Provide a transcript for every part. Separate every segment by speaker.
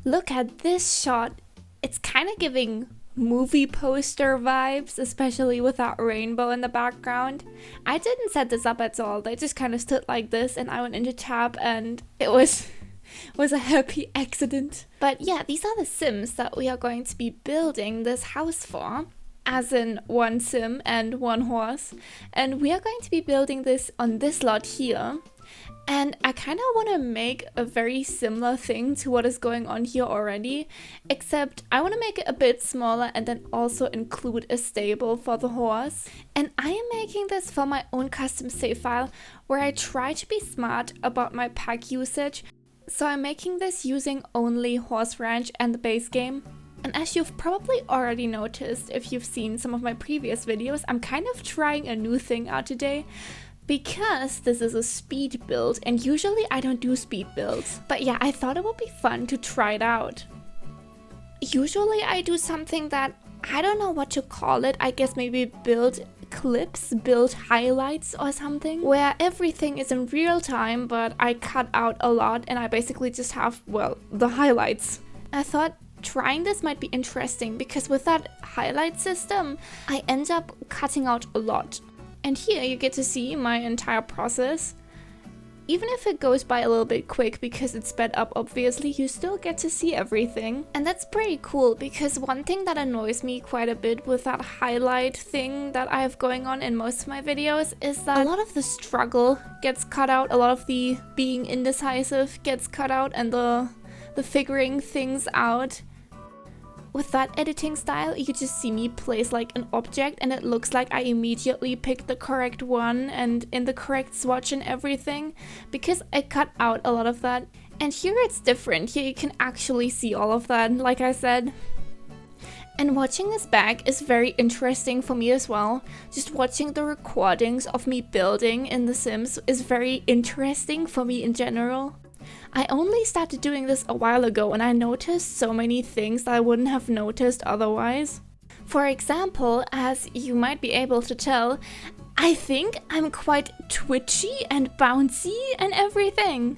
Speaker 1: Look at this shot. It's kind of giving movie poster vibes, especially with that rainbow in the background. I didn't set this up at all. They just kind of stood like this and I went into tab and it was a happy accident. But yeah, these are the Sims that we are going to be building this house for. As in one Sim and one horse. And we are going to be building this on this lot here. And I kind of want to make a very similar thing to what is going on here already, except I want to make it a bit smaller and then also include a stable for the horse. And I am making this for my own custom save file where I try to be smart about my pack usage. So I'm making this using only Horse Ranch and the base game. And as you've probably already noticed if you've seen some of my previous videos, I'm kind of trying a new thing out today. Because this is a speed build, and usually I don't do speed builds. But yeah, I thought it would be fun to try it out. Usually I do something that, I don't know what to call it, I guess maybe build clips, build highlights or something, where everything is in real time, but I cut out a lot and I basically just have, well, the highlights. I thought trying this might be interesting because with that highlight system, I end up cutting out a lot. And here you get to see my entire process. Even if it goes by a little bit quick because it's sped up obviously, you still get to see everything. And that's pretty cool because one thing that annoys me quite a bit with that highlight thing that I have going on in most of my videos is that a lot of the struggle gets cut out, a lot of the being indecisive gets cut out, and the figuring things out. With that editing style, you just see me place like an object and it looks like I immediately picked the correct one and in the correct swatch and everything, because I cut out a lot of that. And here it's different. Here you can actually see all of that, like I said. And watching this back is very interesting for me as well. Just watching the recordings of me building in The Sims is very interesting for me in general. I only started doing this a while ago and I noticed so many things that I wouldn't have noticed otherwise. For example, as you might be able to tell, I think I'm quite twitchy and bouncy and everything.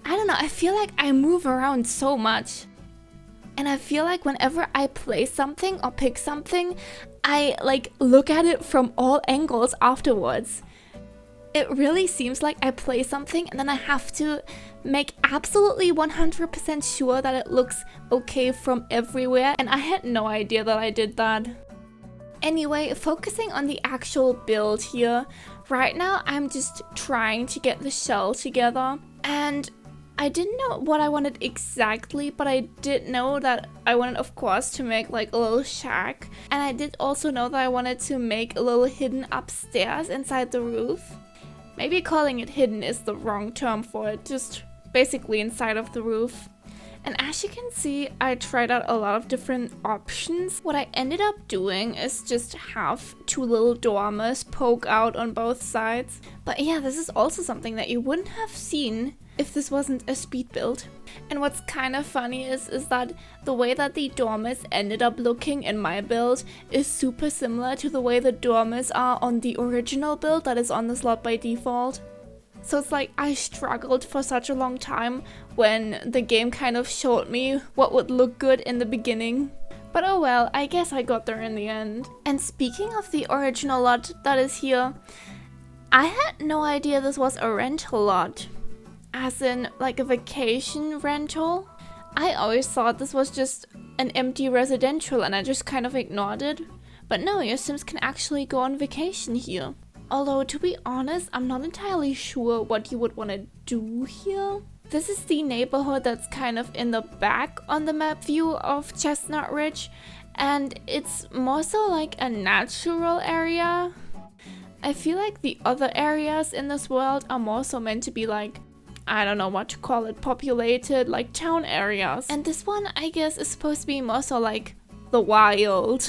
Speaker 1: I don't know, I feel like I move around so much. And I feel like whenever I play something or pick something, I like look at it from all angles afterwards. It really seems like I play something and then I have to make absolutely 100% sure that it looks okay from everywhere, and I had no idea that I did that. Anyway, focusing on the actual build here, right now I'm just trying to get the shell together, and I didn't know what I wanted exactly, but I did know that I wanted, of course, to make like a little shack, and I did also know that I wanted to make a little hidden upstairs inside the roof. Maybe calling it hidden is the wrong term for it, just basically inside of the roof. And as you can see, I tried out a lot of different options. What I ended up doing is just have two little dormers poke out on both sides. But yeah, this is also something that you wouldn't have seen if this wasn't a speed build. And what's kind of funny is that the way that the dormers ended up looking in my build is super similar to the way the dormers are on the original build that is on the slot by default. So it's like I struggled for such a long time when the game kind of showed me what would look good in the beginning. But oh well, I guess I got there in the end. And speaking of the original lot that is here, I had no idea this was a rental lot. As in like a vacation rental. I always thought this was just an empty residential and I just kind of ignored it. But no, your Sims can actually go on vacation here. Although, to be honest, I'm not entirely sure what you would want to do here. This is the neighborhood that's kind of in the back on the map view of Chestnut Ridge, and it's more so like a natural area. I feel like the other areas in this world are more so meant to be like, I don't know what to call it, populated, like town areas. And this one, I guess, is supposed to be more so like the wild.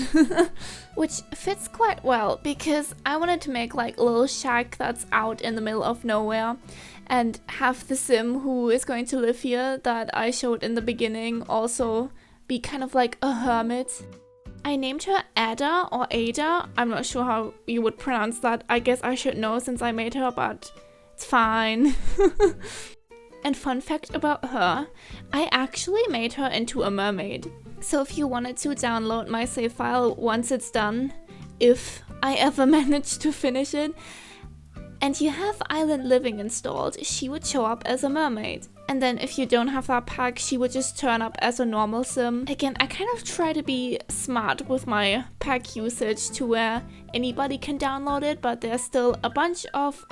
Speaker 1: Which fits quite well because I wanted to make like a little shack that's out in the middle of nowhere and have the Sim who is going to live here that I showed in the beginning also be kind of like a hermit. I named her Ada or Ada. I'm not sure how you would pronounce that. I guess I should know since I made her, but it's fine. And fun fact about her, I actually made her into a mermaid. So if you wanted to download my save file once it's done, if I ever manage to finish it, and you have Island Living installed, she would show up as a mermaid. And then if you don't have that pack, she would just turn up as a normal sim. Again, I kind of try to be smart with my pack usage to where anybody can download it, but there's still a bunch of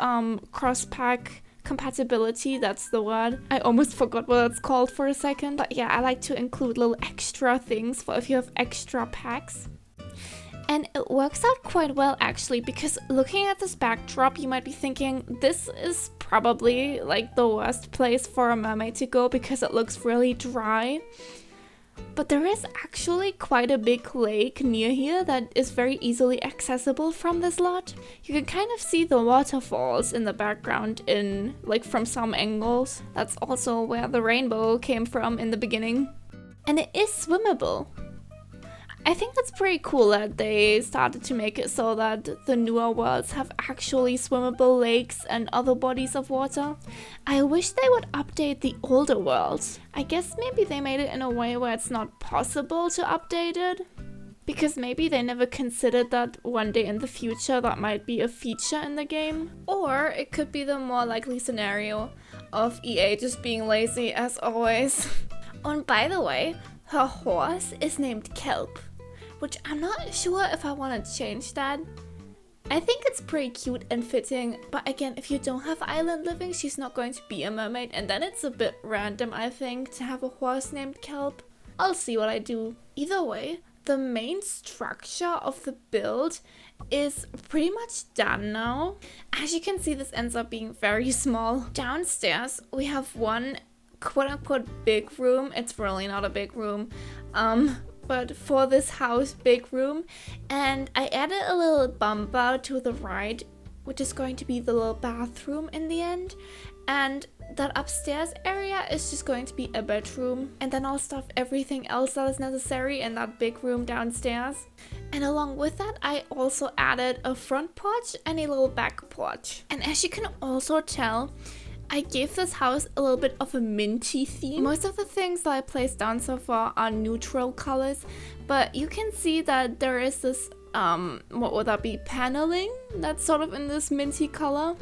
Speaker 1: cross-pack compatibility, that's the word. I almost forgot what it's called for a second. But yeah, I like to include little extra things for if you have extra packs. And it works out quite well actually, because looking at this backdrop, you might be thinking this is probably like the worst place for a mermaid to go because it looks really dry. But there is actually quite a big lake near here that is very easily accessible from this lot. You can kind of see the waterfalls in the background from some angles. That's also where the rainbow came from in the beginning. And it is swimmable. I think that's pretty cool that they started to make it so that the newer worlds have actually swimmable lakes and other bodies of water. I wish they would update the older worlds. I guess maybe they made it in a way where it's not possible to update it. Because maybe they never considered that one day in the future that might be a feature in the game. Or it could be the more likely scenario of EA just being lazy as always. Oh, and by the way, her horse is named Kelp, which I'm not sure if I want to change that. I think it's pretty cute and fitting, but again, if you don't have Island Living, she's not going to be a mermaid, and then it's a bit random, I think, to have a horse named Kelp. I'll see what I do. Either way, the main structure of the build is pretty much done now. As you can see, this ends up being very small. Downstairs, we have one quote-unquote big room. It's really not a big room. But for this house, big room. And I added a little bump out to the right, which is going to be the little bathroom in the end. And that upstairs area is just going to be a bedroom. And then I'll stuff everything else that is necessary in that big room downstairs. And along with that, I also added a front porch and a little back porch. And as you can also tell, I gave this house a little bit of a minty theme. Most of the things that I placed down so far are neutral colors, but you can see that there is this, what would that be, paneling that's sort of in this minty color.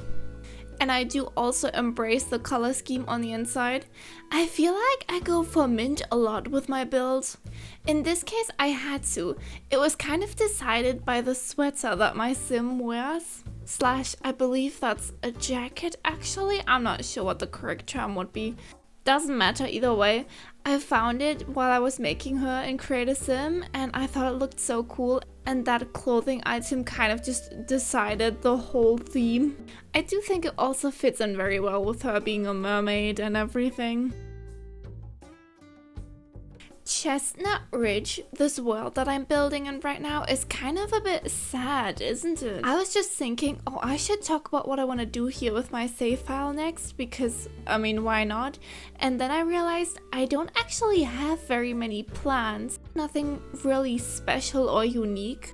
Speaker 1: And I do also embrace the color scheme on the inside. I feel like I go for mint a lot with my builds. In this case, I had to. It was kind of decided by the sweater that my sim wears. / I believe that's a jacket actually. I'm not sure what the correct term would be. Doesn't matter either way. I found it while I was making her in Create a Sim and I thought it looked so cool, and that clothing item kind of just decided the whole theme. I do think it also fits in very well with her being a mermaid and everything. Chestnut Ridge, this world that I'm building in right now, is kind of a bit sad, isn't it? I was just thinking, oh, I should talk about what I want to do here with my save file next, because, I mean, why not? And then I realized I don't actually have very many plans. Nothing really special or unique.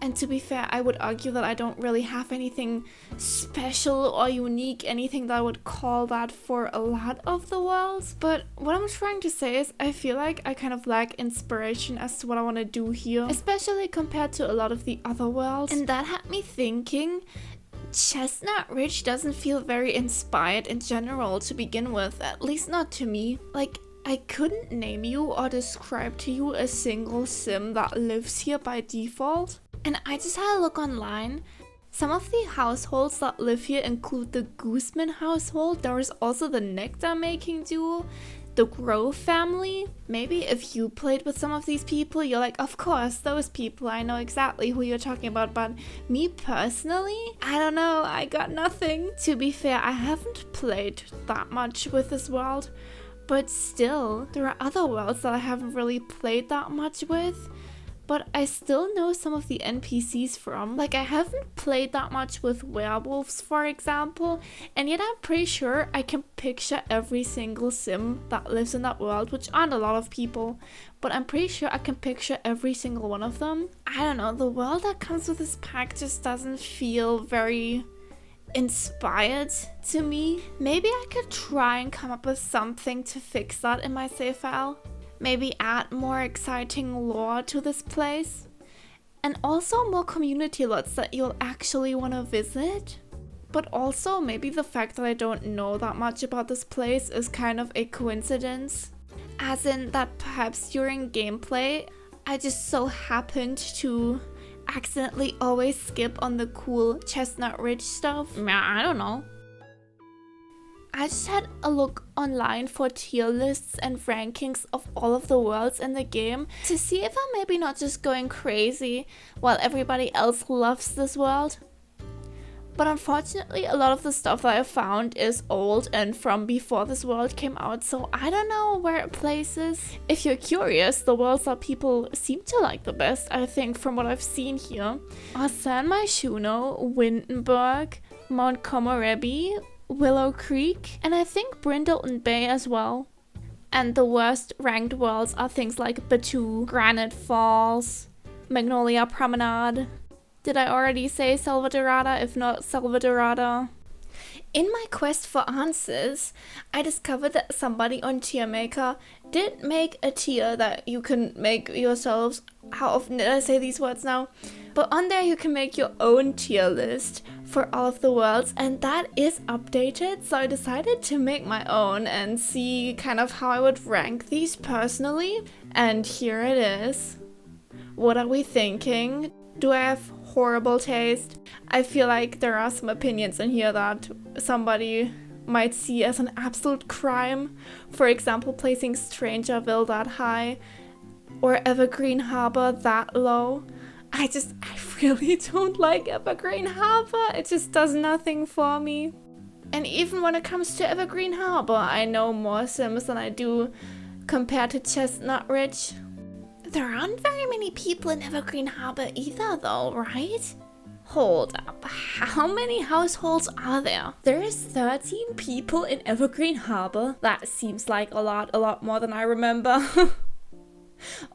Speaker 1: And to be fair, I would argue that I don't really have anything special or unique, anything that I would call that for a lot of the worlds. But what I'm trying to say is I feel like I kind of lack inspiration as to what I want to do here, especially compared to a lot of the other worlds. And that had me thinking, Chestnut Ridge doesn't feel very inspired in general to begin with, at least not to me. Like, I couldn't name you or describe to you a single sim that lives here by default. And I just had a look online. Some of the households that live here include the Gooseman household. There is also the Nectar making duo, the Grove family. Maybe if you played with some of these people, you're like, of course, those people, I know exactly who you're talking about. But me personally, I don't know, I got nothing. To be fair, I haven't played that much with this world, but still, there are other worlds that I haven't really played that much with. But I still know some of the NPCs from. Like, I haven't played that much with werewolves, for example, and yet I'm pretty sure I can picture every single sim that lives in that world, which aren't a lot of people, but I'm pretty sure I can picture every single one of them. I don't know, the world that comes with this pack just doesn't feel very inspired to me. Maybe I could try and come up with something to fix that in my save file. Maybe add more exciting lore to this place. And also more community lots that you'll actually want to visit. But also maybe the fact that I don't know that much about this place is kind of a coincidence. As in that perhaps during gameplay, I just so happened to accidentally always skip on the cool Chestnut Ridge stuff. I don't know. I just had a look online for tier lists and rankings of all of the worlds in the game to see if I'm maybe not just going crazy while everybody else loves this world. But unfortunately, a lot of the stuff that I found is old and from before this world came out, so I don't know where it places. If you're curious, the worlds that people seem to like the best, I think, from what I've seen here, are San Myshuno, Windenburg, Montgomery, Willow Creek, and I think Brindleton Bay as well. And the worst ranked worlds are things like Batu, Granite Falls, Magnolia Promenade. Did I already say Salvadorada? If not, Salvadorada. In my quest for answers, I discovered that somebody on Tier Maker did make a tier that you can make yourselves. How often did I say these words now? But on there you can make your own tier list for all of the worlds, and that is updated, so I decided to make my own and see kind of how I would rank these personally. And here it is. What are we thinking? Do I have horrible taste? I feel like there are some opinions in here that somebody might see as an absolute crime. For example, placing Strangerville that high or Evergreen Harbor that low. I really don't like Evergreen Harbor. It just does nothing for me. And even when it comes to Evergreen Harbor, I know more Sims than I do compared to Chestnut Ridge. There aren't very many people in Evergreen Harbor either though, right? Hold up, how many households are there? There's 13 people in Evergreen Harbor. That seems like a lot more than I remember.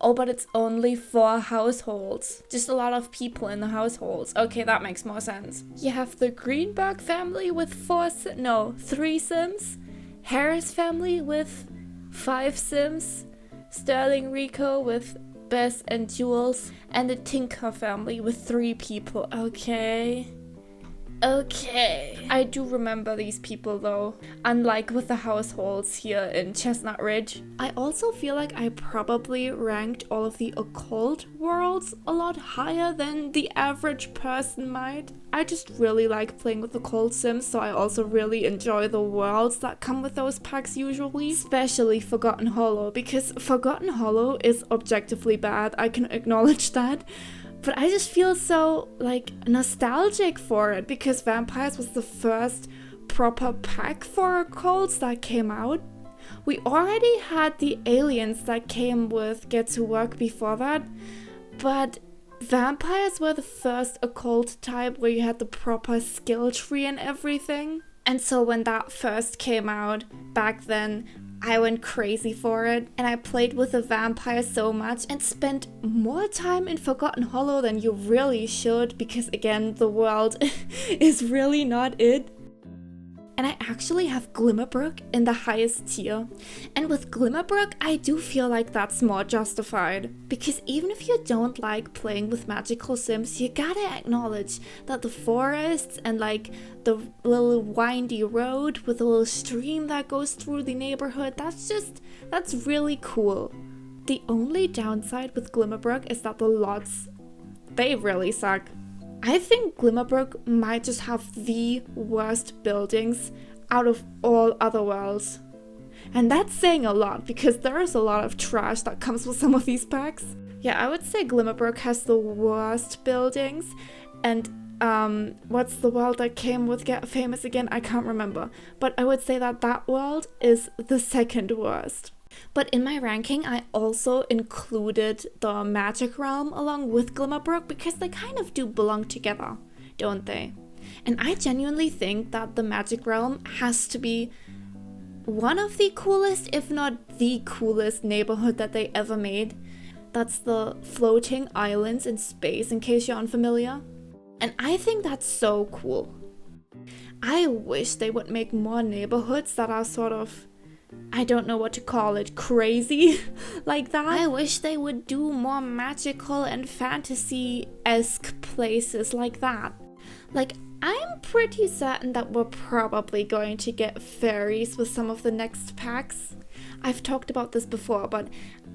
Speaker 1: Oh, but it's only 4 households. Just a lot of people in the households. Okay, that makes more sense. You have the Greenberg family with 3 Sims. Harris family with 5 Sims. Sterling Rico with Bess and Jules, and the Tinker family with 3 people. Okay. I do remember these people though, unlike with the households here in Chestnut Ridge. I also feel like I probably ranked all of the occult worlds a lot higher than the average person might. I just really like playing with occult sims, so I also really enjoy the worlds that come with those packs usually. Especially Forgotten Hollow, because Forgotten Hollow is objectively bad, I can acknowledge that. But I just feel so, like, nostalgic for it, because Vampires was the first proper pack for occults that came out. We already had the aliens that came with Get to Work before that, but Vampires were the first occult type where you had the proper skill tree and everything. And so when that first came out back then, I went crazy for it, and I played with the vampire so much and spent more time in Forgotten Hollow than you really should, because again, the world is really not it. And I actually have Glimmerbrook in the highest tier. And with Glimmerbrook, I do feel like that's more justified. Because even if you don't like playing with magical sims, you gotta acknowledge that the forests and like the little windy road with a little stream that goes through the neighborhood, that's really cool. The only downside with Glimmerbrook is that the lots, they really suck. I think Glimmerbrook might just have the worst buildings out of all other worlds. And that's saying a lot, because there is a lot of trash that comes with some of these packs. Yeah, I would say Glimmerbrook has the worst buildings. And what's the world that came with Get Famous again? I can't remember. But I would say that that world is the second worst. But in my ranking, I also included the Magic Realm along with Glimmerbrook, because they kind of do belong together, don't they? And I genuinely think that the Magic Realm has to be one of the coolest, if not the coolest neighborhood that they ever made. That's the floating islands in space, in case you're unfamiliar. And I think that's so cool. I wish they would make more neighborhoods that are sort of, I don't know what to call it, crazy like that. I wish they would do more magical and fantasy-esque places like that. Like, I'm pretty certain that we're probably going to get fairies with some of the next packs. I've talked about this before, but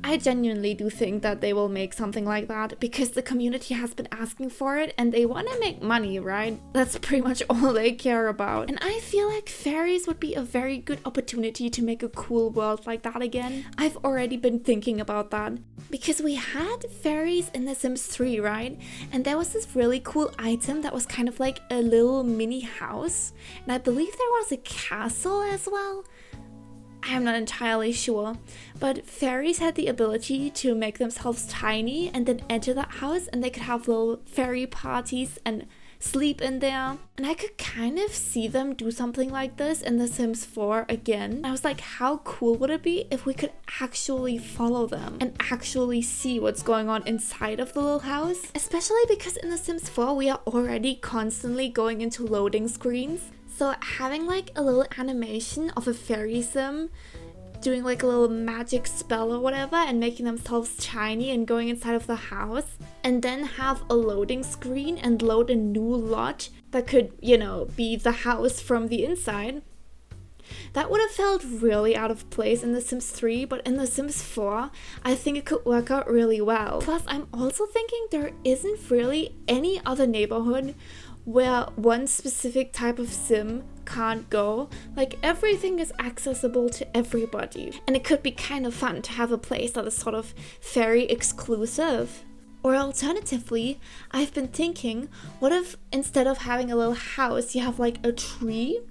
Speaker 1: I genuinely do think that they will make something like that because the community has been asking for it and they want to make money, right? That's pretty much all they care about. And I feel like fairies would be a very good opportunity to make a cool world like that again. I've already been thinking about that because we had fairies in The Sims 3, right? And there was this really cool item that was kind of like a little mini house. And I believe there was a castle as well. I'm not entirely sure, but fairies had the ability to make themselves tiny and then enter that house, and they could have little fairy parties and sleep in there. And I could kind of see them do something like this in The Sims 4 again. I was like, how cool would it be if we could actually follow them and actually see what's going on inside of the little house? Especially because in The Sims 4 we are already constantly going into loading screens. So having like a little animation of a fairy sim doing like a little magic spell or whatever and making themselves tiny and going inside of the house, and then have a loading screen and load a new lot that could, you know, be the house from the inside. That would have felt really out of place in The Sims 3, but in The Sims 4, I think it could work out really well. Plus, I'm also thinking there isn't really any other neighborhood where one specific type of sim can't go. Like, everything is accessible to everybody. And it could be kind of fun to have a place that is sort of fairy exclusive. Or alternatively, I've been thinking, what if instead of having a little house, you have like a tree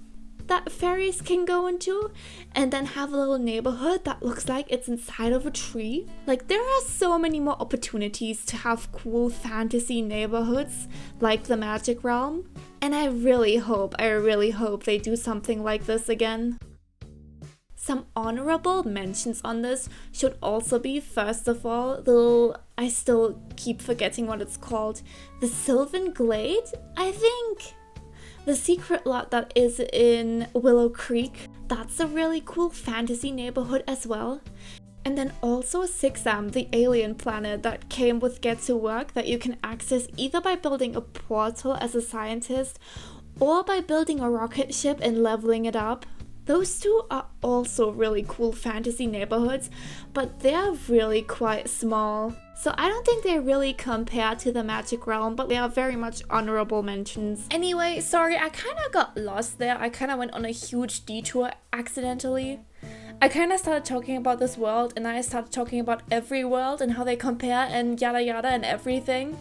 Speaker 1: that fairies can go into, and then have a little neighborhood that looks like it's inside of a tree? Like, there are so many more opportunities to have cool fantasy neighborhoods like the Magic Realm, and I really hope they do something like this again. Some honorable mentions on this should also be, first of all, I still keep forgetting what it's called, the Sylvan Glade, I think? The secret lot that is in Willow Creek, that's a really cool fantasy neighborhood as well. And then also 6M, the alien planet that came with Get to Work, that you can access either by building a portal as a scientist or by building a rocket ship and leveling it up. Those two are also really cool fantasy neighborhoods, but they're really quite small. So I don't think they really compare to the Magic Realm, but they are very much honorable mentions. Anyway, sorry, I kind of got lost there. I kind of went on a huge detour accidentally. I kind of started talking about this world, and then I started talking about every world and how they compare and yada yada and everything.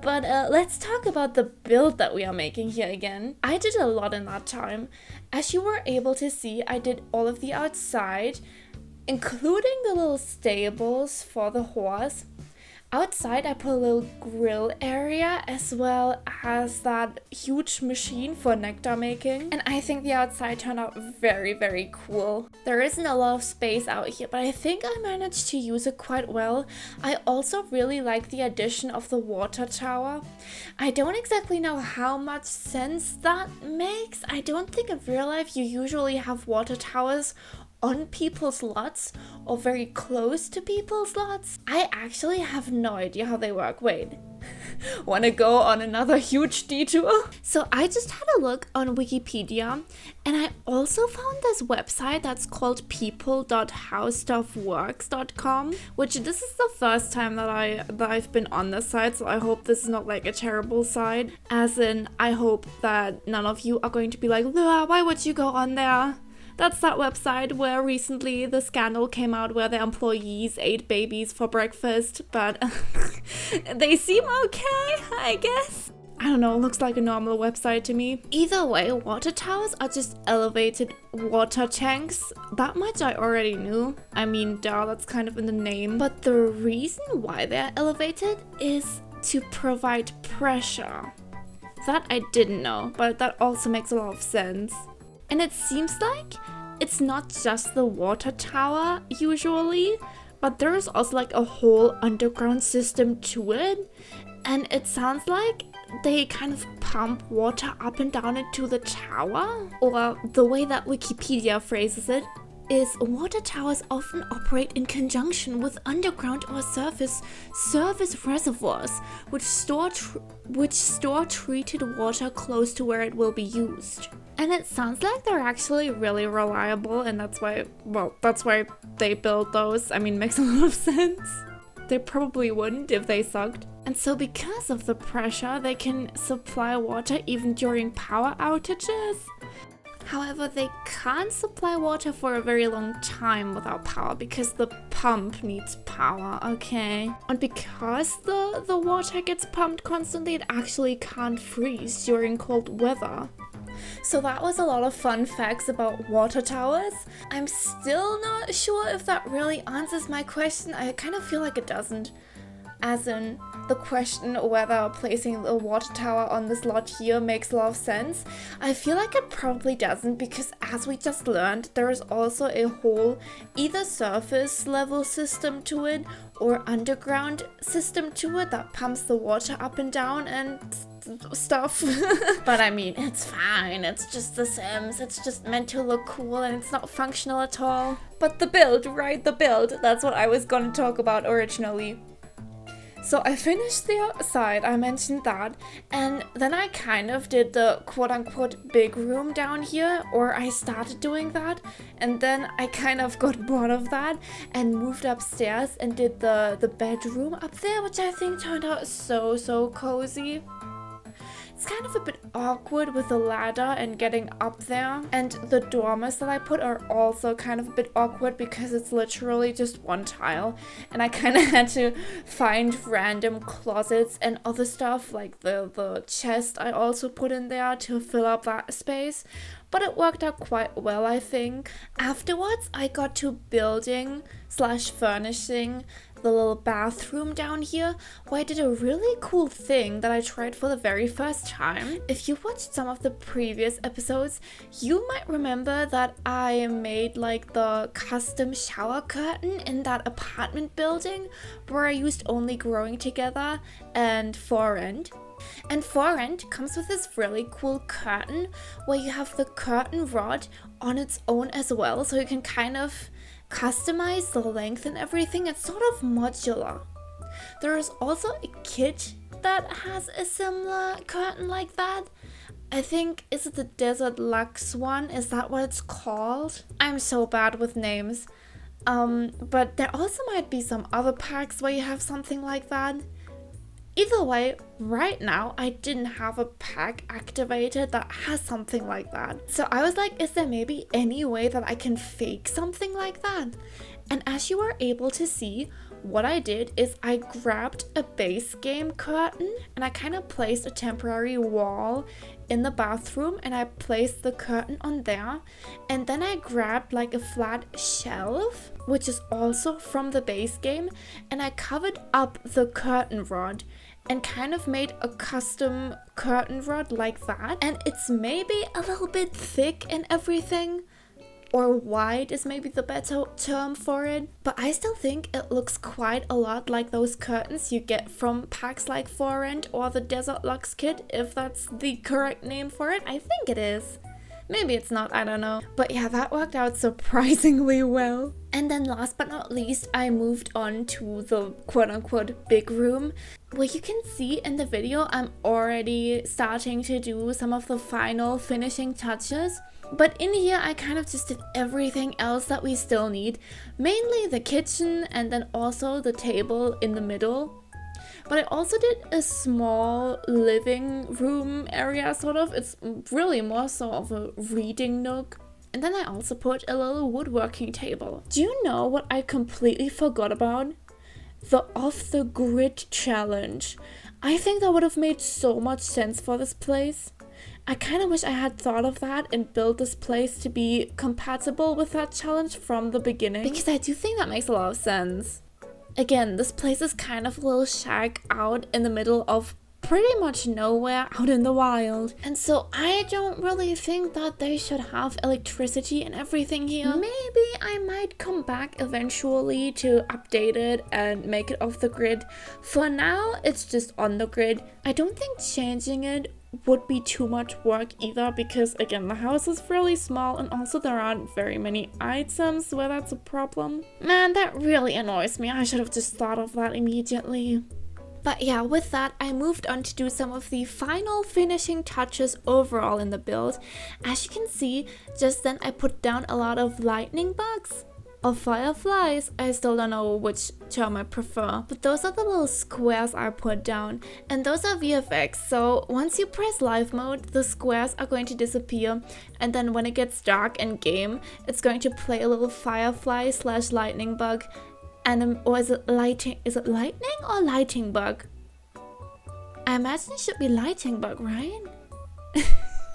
Speaker 1: But let's talk about the build that we are making here again. I did a lot in that time. As you were able to see, I did all of the outside, including the little stables for the horse. Outside, I put a little grill area as well as that huge machine for nectar making. And I think the outside turned out very, very cool. There isn't a lot of space out here, but I think I managed to use it quite well. I also really like the addition of the water tower. I don't exactly know how much sense that makes. I don't think in real life you usually have water towers on people's lots or very close to people's lots. I actually have no idea how they work. Wait, wanna go on another huge detour? So I just had a look on Wikipedia, and I also found this website that's called people.howstuffworks.com, which this is the first time that I've been on this site, so I hope this is not like a terrible site. As in, I hope that none of you are going to be like, Lua, why would you go on there? That's that website where recently the scandal came out where the employees ate babies for breakfast, but they seem okay, I guess. I don't know, looks like a normal website to me. Either way, water towers are just elevated water tanks. That much I already knew. I mean, duh, that's kind of in the name. But the reason why they're elevated is to provide pressure. That I didn't know, but that also makes a lot of sense. And it seems like it's not just the water tower usually, but there's also like a whole underground system to it. And it sounds like they kind of pump water up and down into the tower. Or the way that Wikipedia phrases it is water towers often operate in conjunction with underground or surface reservoirs, which store treated water close to where it will be used. And it sounds like they're actually really reliable, and that's why they build those. I mean, makes a lot of sense. They probably wouldn't if they sucked. And so because of the pressure, they can supply water even during power outages. However, they can't supply water for a very long time without power because the pump needs power, okay? And because the water gets pumped constantly, it actually can't freeze during cold weather. So that was a lot of fun facts about water towers. I'm still not sure if that really answers my question. I kind of feel like it doesn't. As in, the question whether placing the water tower on this lot here makes a lot of sense. I feel like it probably doesn't, because as we just learned, there is also a whole either surface level system to it or underground system to it that pumps the water up and down and stuff. But I mean, it's fine. It's just The Sims. It's just meant to look cool and it's not functional at all. But the build, right? The build. That's what I was gonna talk about originally. So I finished the outside, I mentioned that, and then I kind of did the quote-unquote big room down here, or I started doing that, and then I kind of got bored of that and moved upstairs and did the bedroom up there, which I think turned out so cozy. It's kind of a bit awkward with the ladder and getting up there, and the dormers that I put are also kind of a bit awkward because it's literally just one tile, and I kind of had to find random closets and other stuff, like the chest I also put in there to fill up that space. But it worked out quite well, I think. Afterwards, I got to building/furnishing the little bathroom down here, where I did a really cool thing that I tried for the very first time. If you watched some of the previous episodes, you might remember that I made like the custom shower curtain in that apartment building where I used Only Growing Together and For Rent. And For Rent comes with this really cool curtain where you have the curtain rod on its own as well, so you can kind of customize the length and everything. It's sort of modular. There is also a kit that has a similar curtain like that. I think, is it the Desert Lux one? Is that what it's called? I'm so bad with names. But there also might be some other packs where you have something like that. Either way, right now, I didn't have a pack activated that has something like that. So I was like, is there maybe any way that I can fake something like that? And as you were able to see, what I did is I grabbed a base game curtain and I kind of placed a temporary wall in the bathroom and I placed the curtain on there. And then I grabbed like a flat shelf, which is also from the base game, and I covered up the curtain rod and kind of made a custom curtain rod like that. And it's maybe a little bit thick and everything, or wide is maybe the better term for it, but I still think it looks quite a lot like those curtains you get from packs like For Rent or the Desert Lux kit, if that's the correct name for it. I think it is. Maybe it's not, I don't know. But yeah, that worked out surprisingly well. And then last but not least, I moved on to the quote-unquote big room, where you can see in the video I'm already starting to do some of the final finishing touches. But in here, I kind of just did everything else that we still need. Mainly the kitchen and then also the table in the middle. But I also did a small living room area, sort of. It's really more so of a reading nook. And then I also put a little woodworking table. Do you know what I completely forgot about? The off-the-grid challenge. I think that would have made so much sense for this place. I kind of wish I had thought of that and built this place to be compatible with that challenge from the beginning, because I do think that makes a lot of sense. Again, this place is kind of a little shack out in the middle of pretty much nowhere out in the wild. And so I don't really think that they should have electricity and everything here. Maybe I might come back eventually to update it and make it off the grid. For now, it's just on the grid. I don't think changing it would be too much work either, because again, the house is really small and also there aren't very many items where that's a problem. Man, that really annoys me. I should have just thought of that immediately. But yeah, with that, I moved on to do some of the final finishing touches overall in the build. As you can see, just then I put down a lot of lightning bugs. Or fireflies, I still don't know which term I prefer, but those are the little squares I put down, and those are VFX, so once you press live mode, the squares are going to disappear, and then when it gets dark in game, it's going to play a little firefly / lightning bug, and or is it lightning or lighting bug? I imagine it should be lighting bug, right?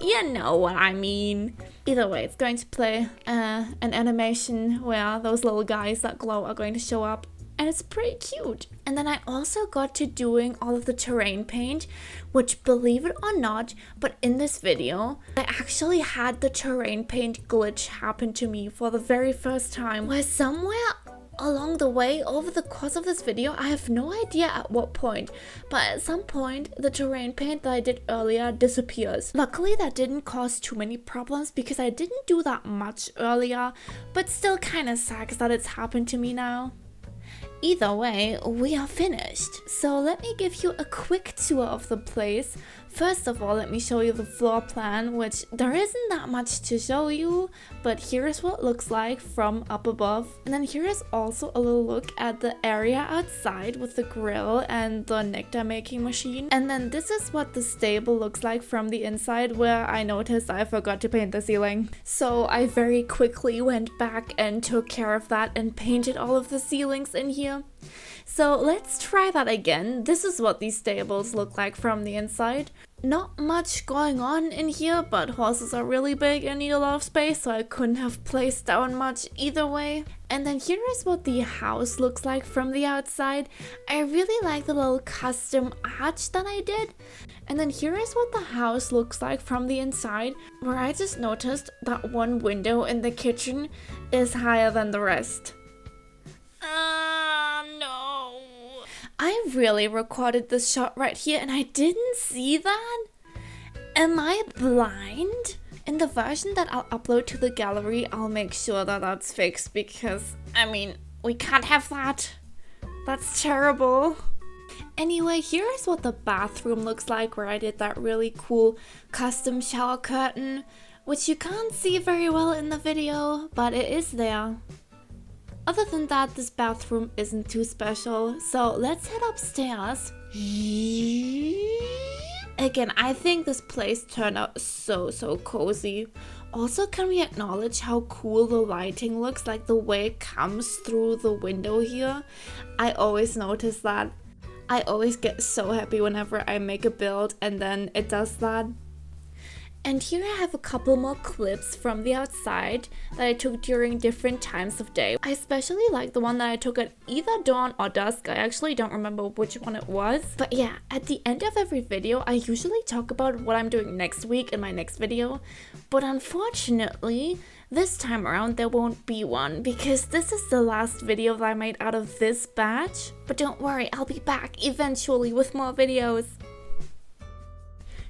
Speaker 1: You know what I mean. Either way, it's going to play an animation where those little guys that glow are going to show up. And it's pretty cute. And then I also got to doing all of the terrain paint, which, believe it or not, but in this video, I actually had the terrain paint glitch happen to me for the very first time, where somewhere along the way, over the course of this video, I have no idea at what point, but at some point, the terrain paint that I did earlier disappears. Luckily, that didn't cause too many problems because I didn't do that much earlier, but still kind of sucks that it's happened to me now. Either way, we are finished. So let me give you a quick tour of the place. First of all, let me show you the floor plan, which there isn't that much to show you, but here's what it looks like from up above. And then here is also a little look at the area outside with the grill and the nectar making machine. And then this is what the stable looks like from the inside, where I noticed I forgot to paint the ceiling. So I very quickly went back and took care of that and painted all of the ceilings in here. So let's try that again. This is what these stables look like from the inside. Not much going on in here, but horses are really big and need a lot of space, so I couldn't have placed down much either way. And then here is what the house looks like from the outside. I really like the little custom arch that I did. And then here is what the house looks like from the inside, where I just noticed that one window in the kitchen is higher than the rest. No. I really recorded this shot right here and I didn't see that? Am I blind? In the version that I'll upload to the gallery, I'll make sure that that's fixed because, I mean, we can't have that. That's terrible. Anyway, here is what the bathroom looks like, where I did that really cool custom shower curtain, which you can't see very well in the video, but it is there. Other than that, this bathroom isn't too special, so let's head upstairs. Again, I think this place turned out so cozy. Also, can we acknowledge how cool the lighting looks, like the way it comes through the window here? I always notice that. I always get so happy whenever I make a build and then it does that. And here I have a couple more clips from the outside that I took during different times of day. I especially like the one that I took at either dawn or dusk. I actually don't remember which one it was. But yeah, at the end of every video, I usually talk about what I'm doing next week in my next video. But unfortunately, this time around there won't be one because this is the last video that I made out of this batch. But don't worry, I'll be back eventually with more videos.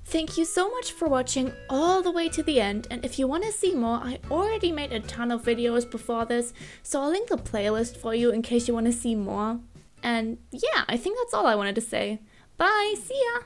Speaker 1: Thank you so much for watching all the way to the end, and if you want to see more, I already made a ton of videos before this, so I'll link the playlist for you in case you want to see more. And yeah, I think that's all I wanted to say. Bye, see ya!